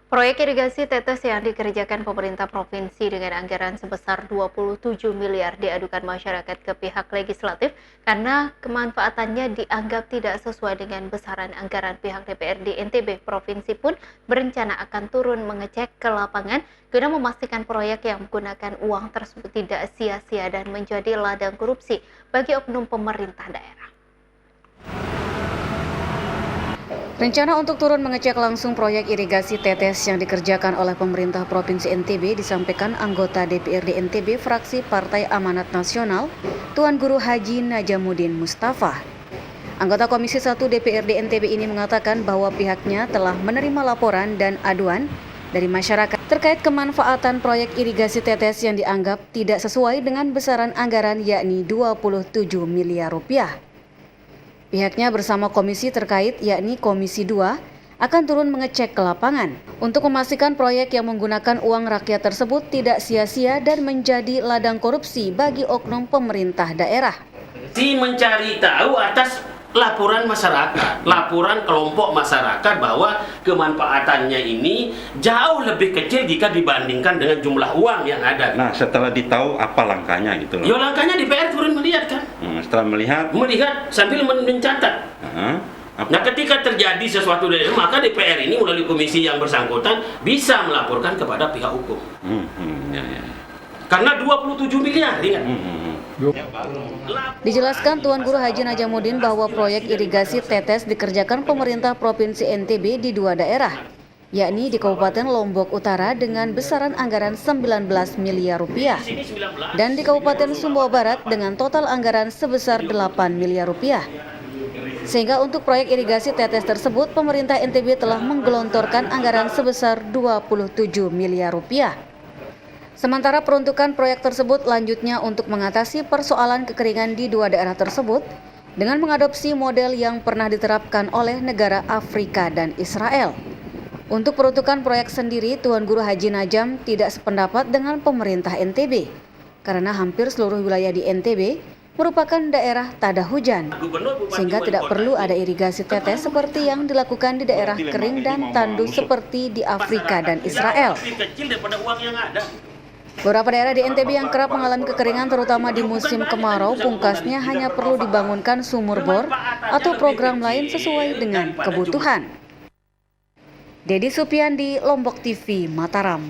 Proyek irigasi tetes yang dikerjakan pemerintah provinsi dengan anggaran sebesar 27 miliar diadukan masyarakat ke pihak legislatif karena kemanfaatannya dianggap tidak sesuai dengan besaran anggaran. Pihak DPRD NTB provinsi pun berencana akan turun mengecek ke lapangan guna memastikan proyek yang menggunakan uang tersebut tidak sia-sia dan menjadi ladang korupsi bagi oknum pemerintah daerah. Rencana untuk turun mengecek langsung proyek irigasi tetes yang dikerjakan oleh pemerintah Provinsi NTB disampaikan anggota DPRD NTB fraksi Partai Amanat Nasional, Tuan Guru Haji Najamuddin Mustafa. Anggota Komisi 1 DPRD NTB ini mengatakan bahwa pihaknya telah menerima laporan dan aduan dari masyarakat terkait kemanfaatan proyek irigasi tetes yang dianggap tidak sesuai dengan besaran anggaran yakni 27 miliar rupiah. Pihaknya bersama komisi terkait yakni Komisi 2 akan turun mengecek ke lapangan untuk memastikan proyek yang menggunakan uang rakyat tersebut tidak sia-sia dan menjadi ladang korupsi bagi oknum pemerintah daerah. Mencari tahu atas laporan masyarakat, laporan kelompok masyarakat bahwa kemanfaatannya ini jauh lebih kecil jika dibandingkan dengan jumlah uang yang ada. Nah, setelah ditahu apa langkahnya gitu loh? Ya langkahnya DPR turun melihat kan? Setelah melihat sambil mencatat. Nah, ketika terjadi sesuatu dari maka DPR ini melalui komisi yang bersangkutan bisa melaporkan kepada pihak hukum. Ya. Karena 27 miliar, ingat. Dijelaskan Tuan Guru Haji Najamuddin bahwa proyek irigasi tetes dikerjakan pemerintah Provinsi NTB di dua daerah, yakni di Kabupaten Lombok Utara dengan besaran anggaran 19 miliar rupiah dan di Kabupaten Sumbawa Barat dengan total anggaran sebesar 8 miliar rupiah. Sehingga untuk proyek irigasi tetes tersebut pemerintah NTB telah menggelontorkan anggaran sebesar 27 miliar rupiah. Sementara peruntukan proyek tersebut lanjutnya untuk mengatasi persoalan kekeringan di dua daerah tersebut dengan mengadopsi model yang pernah diterapkan oleh negara Afrika dan Israel. Untuk peruntukan proyek sendiri, Tuan Guru Haji Najam tidak sependapat dengan pemerintah NTB karena hampir seluruh wilayah di NTB merupakan daerah tada hujan, sehingga tidak perlu ada irigasi tetes seperti yang dilakukan di daerah kering dan tandus seperti di Afrika dan Israel. Beberapa daerah di NTB yang kerap mengalami kekeringan terutama di musim kemarau, pungkasnya hanya perlu dibangunkan sumur bor atau program lain sesuai dengan kebutuhan. Dedi Supiandi, Lombok TV, Mataram.